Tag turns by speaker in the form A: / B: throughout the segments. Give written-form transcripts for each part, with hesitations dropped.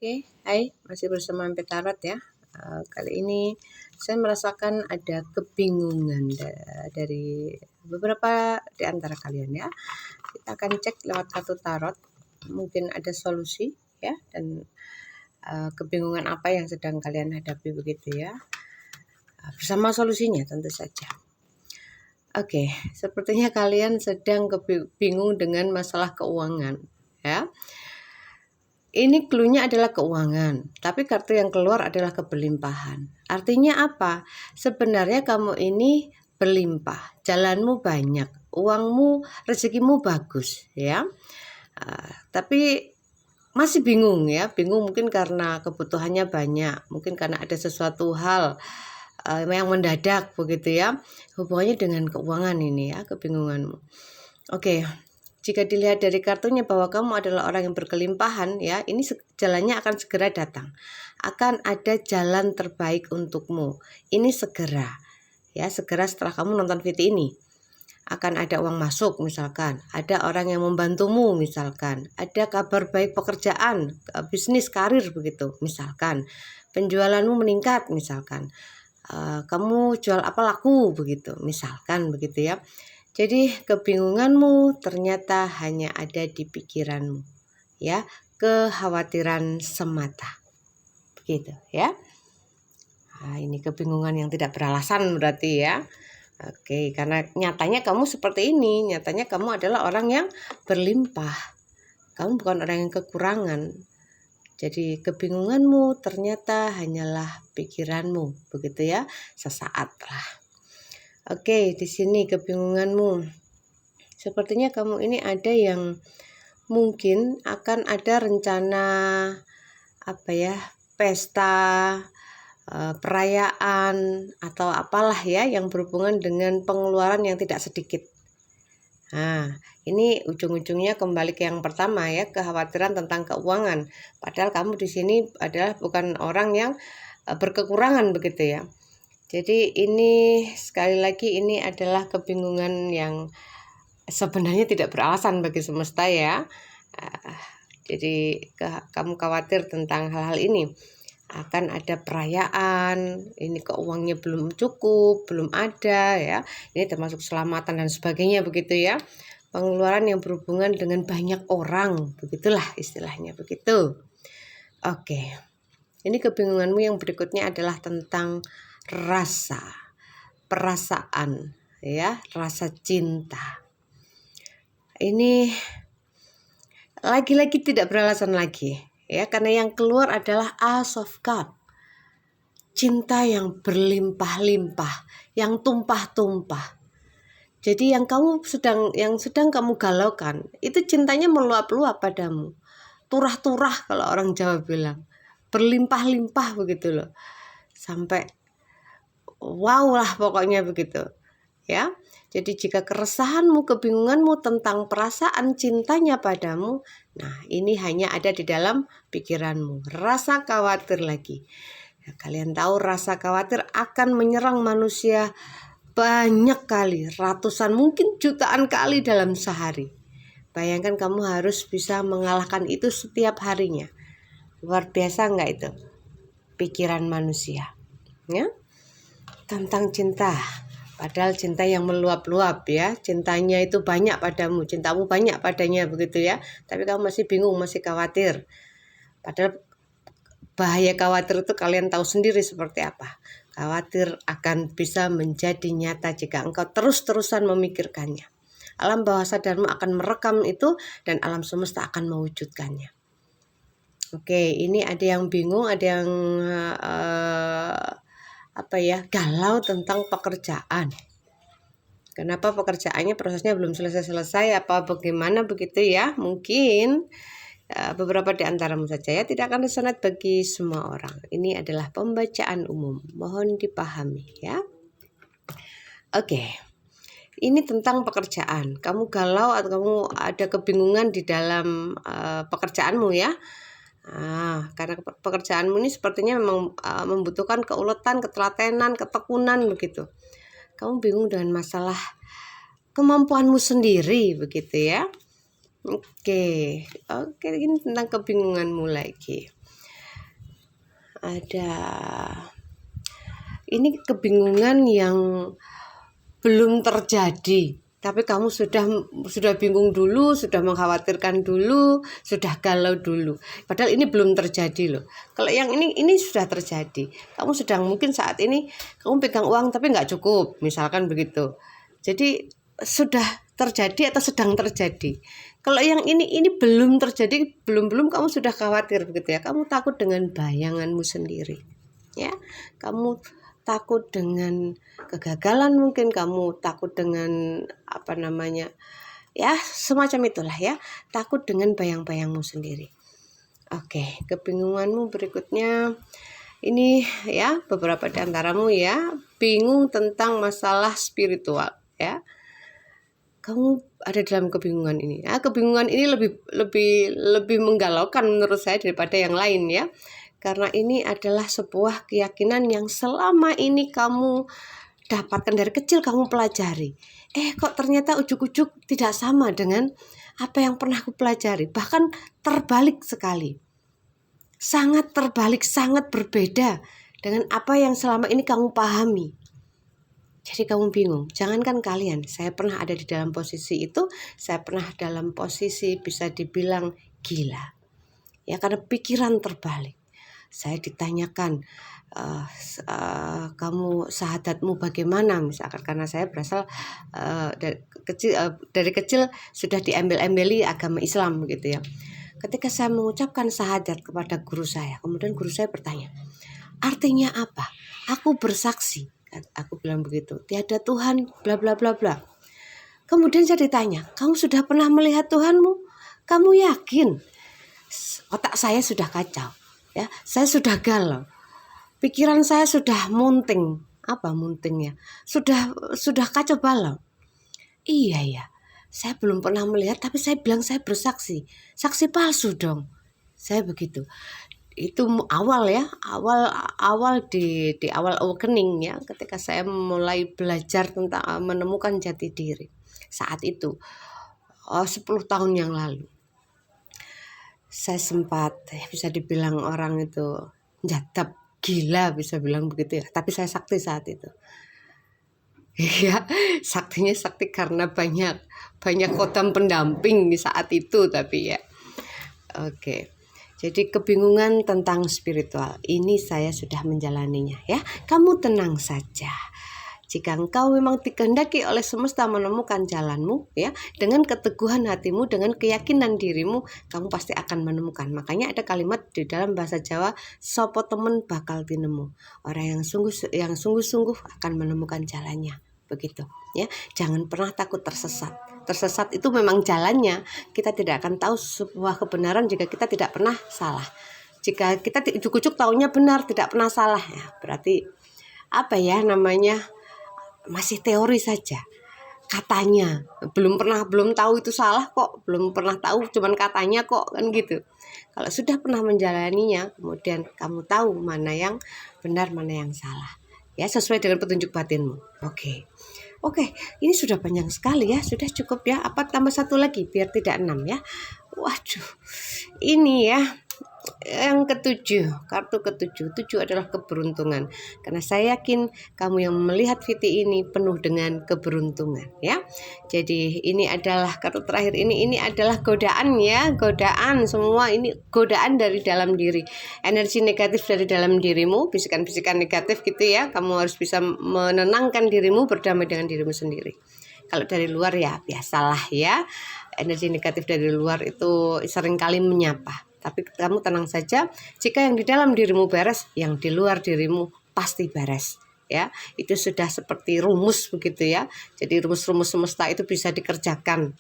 A: Oke, hai, masih bersama MP Tarot ya. Kali ini saya merasakan ada kebingungan dari beberapa di antara kalian ya. Kita akan cek lewat kartu tarot, mungkin ada solusi ya, dan kebingungan apa yang sedang kalian hadapi begitu ya. Bersama solusinya tentu saja. Oke, sepertinya kalian sedang bingung dengan masalah keuangan ya. Ini clue-nya adalah keuangan, tapi kartu yang keluar adalah keberlimpahan. Artinya apa? Sebenarnya kamu ini berlimpah, jalanmu banyak, uangmu, rezekimu bagus ya. Tapi masih bingung ya, bingung mungkin karena kebutuhannya banyak, mungkin karena ada sesuatu hal yang mendadak begitu ya, hubungannya dengan keuangan ini ya, kebingunganmu. Oke. Jika dilihat dari kartunya bahwa kamu adalah orang yang berkelimpahan ya, ini jalannya akan segera datang. Akan ada jalan terbaik untukmu. Ini segera. Ya, segera setelah kamu nonton video ini. Akan ada uang masuk misalkan, ada orang yang membantumu misalkan, ada kabar baik pekerjaan, bisnis, karir begitu misalkan. Penjualanmu meningkat misalkan. Kamu jual apa laku begitu misalkan begitu ya. Jadi kebingunganmu ternyata hanya ada di pikiranmu ya, kekhawatiran semata begitu ya. Nah, ini kebingungan yang tidak beralasan berarti ya. Oke, karena nyatanya kamu seperti ini, nyatanya kamu adalah orang yang berlimpah, kamu bukan orang yang kekurangan. Jadi kebingunganmu ternyata hanyalah pikiranmu begitu ya, sesaat lah. Oke, di sini kebingunganmu. Sepertinya kamu ini ada yang mungkin akan ada rencana pesta, perayaan atau apalah ya yang berhubungan dengan pengeluaran yang tidak sedikit. Nah, ini ujung-ujungnya kembali ke yang pertama ya, kekhawatiran tentang keuangan. Padahal kamu di sini adalah bukan orang yang berkekurangan begitu ya. Jadi ini sekali lagi ini adalah kebingungan yang sebenarnya tidak beralasan bagi semesta ya. Jadi kamu khawatir tentang hal-hal ini. Akan ada perayaan, ini keuangannya belum cukup, belum ada ya. Ini termasuk keselamatan dan sebagainya begitu ya. Pengeluaran yang berhubungan dengan banyak orang, begitulah istilahnya begitu. Oke. Ini kebingunganmu yang berikutnya adalah tentang rasa, perasaan ya, rasa cinta. Ini lagi-lagi tidak beralasan lagi ya, karena yang keluar adalah Ace of Cups. Cinta yang berlimpah-limpah, yang tumpah-tumpah. Jadi yang sedang kamu galaukan itu cintanya meluap-luap padamu. Turah-turah kalau orang Jawa bilang. Berlimpah-limpah begitu loh. Sampai wow lah pokoknya begitu ya. Jadi jika keresahanmu, kebingunganmu tentang perasaan cintanya padamu, nah ini hanya ada di dalam pikiranmu. Rasa khawatir lagi. Nah, kalian tahu rasa khawatir akan menyerang manusia banyak kali, ratusan mungkin jutaan kali dalam sehari. Bayangkan kamu harus bisa mengalahkan itu setiap harinya. Luar biasa enggak itu? Pikiran manusia ya tentang cinta, padahal cinta yang meluap-luap ya, cintanya itu banyak padamu, cintamu banyak padanya begitu ya, tapi kamu masih bingung, masih khawatir. Padahal bahaya khawatir itu kalian tahu sendiri seperti apa. Khawatir akan bisa menjadi nyata jika engkau terus-terusan memikirkannya. Alam bawah sadarmu akan merekam itu dan alam semesta akan mewujudkannya. Oke, ini ada yang bingung, ada yang galau tentang pekerjaan. Kenapa pekerjaannya prosesnya belum selesai apa bagaimana begitu ya? Mungkin beberapa di antaramu saja ya, tidak akan resonate bagi semua orang. Ini adalah pembacaan umum, mohon dipahami ya. Oke. Ini tentang pekerjaan. Kamu galau atau kamu ada kebingungan di dalam pekerjaanmu ya. Karena pekerjaanmu ini sepertinya memang membutuhkan keuletan, ketelatenan, ketekunan begitu. Kamu bingung dengan masalah kemampuanmu sendiri begitu ya. Oke, ini tentang kebingunganmu lagi. ada ini kebingungan yang belum terjadi, tapi kamu sudah bingung dulu, sudah mengkhawatirkan dulu, sudah galau dulu. Padahal ini belum terjadi loh. Kalau yang ini sudah terjadi. Kamu sedang mungkin saat ini kamu pegang uang tapi nggak cukup, misalkan begitu. Jadi sudah terjadi atau sedang terjadi. Kalau yang ini belum terjadi, belum kamu sudah khawatir begitu ya. Kamu takut dengan bayanganmu sendiri. Ya, kamu takut dengan kegagalan, mungkin kamu takut dengan ya semacam itulah ya, takut dengan bayang-bayangmu sendiri. Oke, kebingunganmu berikutnya ini ya, beberapa di antaramu ya bingung tentang masalah spiritual ya. Kamu ada dalam kebingungan ini. Ya, kebingungan ini lebih menggalaukan menurut saya daripada yang lain ya. Karena ini adalah sebuah keyakinan yang selama ini kamu dapatkan dari kecil, kamu pelajari. Kok ternyata ujuk-ujuk tidak sama dengan apa yang pernah aku pelajari. Bahkan terbalik sekali. Sangat terbalik, sangat berbeda dengan apa yang selama ini kamu pahami. Jadi kamu bingung. Jangankan kalian, saya pernah ada di dalam posisi itu. Saya pernah dalam posisi bisa dibilang gila. Ya, karena pikiran terbalik. Saya ditanyakan, kamu syahadatmu bagaimana, misalkan, karena saya berasal dari kecil sudah diambil-ambili agama Islam gitu ya. Ketika saya mengucapkan syahadat kepada guru saya, kemudian guru saya bertanya, artinya apa? Aku bersaksi, aku bilang begitu, tiada Tuhan, bla bla bla bla. Kemudian saya ditanya, kamu sudah pernah melihat Tuhanmu? Kamu yakin? Otak saya sudah kacau. Ya, saya sudah galau. Pikiran saya sudah munting. Apa muntingnya? Sudah kacau balau. Iya ya. Saya belum pernah melihat tapi saya bilang saya bersaksi. Saksi palsu dong. Saya begitu. Itu awal ya, awal di awal awakening ya, ketika saya mulai belajar tentang menemukan jati diri. Saat itu 10 tahun yang lalu. Saya sempat bisa dibilang orang itu jatap gila, bisa bilang begitu ya. Tapi saya sakti saat itu. Ya, saktinya sakti karena banyak kodam pendamping di saat itu, tapi ya. Oke. Jadi kebingungan tentang spiritual ini saya sudah menjalaninya ya. Kamu tenang saja. Jika engkau memang dikehendaki oleh semesta menemukan jalanmu ya, dengan keteguhan hatimu, dengan keyakinan dirimu, kamu pasti akan menemukan. Makanya ada kalimat di dalam bahasa Jawa, sopo temen bakal tinemu. Orang yang sungguh-sungguh akan menemukan jalannya. Begitu ya. Jangan pernah takut tersesat. Tersesat itu memang jalannya. Kita tidak akan tahu sebuah kebenaran jika kita tidak pernah salah. Jika kita ujuk-ujuk taunya benar, tidak pernah salah ya, berarti apa ya namanya, masih teori saja, katanya, belum tahu itu salah kok, belum pernah tahu, cuman katanya kok, kan gitu. Kalau sudah pernah menjalaninya, kemudian kamu tahu mana yang benar, mana yang salah ya, sesuai dengan petunjuk batinmu. Oke, ini sudah panjang sekali ya, sudah cukup ya. Apa tambah satu lagi biar tidak 6 ya. Waduh, ini ya yang ketujuh, kartu ketujuh. 7 adalah keberuntungan. Karena saya yakin kamu yang melihat video ini penuh dengan keberuntungan ya. Jadi ini adalah kartu terakhir, ini adalah godaan ya, godaan semua ini, godaan dari dalam diri. Energi negatif dari dalam dirimu, bisikan-bisikan negatif gitu ya. Kamu harus bisa menenangkan dirimu, berdamai dengan dirimu sendiri. Kalau dari luar ya biasalah ya. Energi negatif dari luar itu seringkali menyapa. Tapi kamu tenang saja, jika yang di dalam dirimu beres, yang di luar dirimu pasti beres. Ya, itu sudah seperti rumus begitu ya. Jadi rumus-rumus semesta itu bisa dikerjakan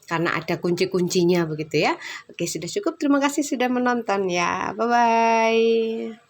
A: karena ada kunci-kuncinya begitu ya. Oke, sudah cukup. Terima kasih sudah menonton ya. Bye bye.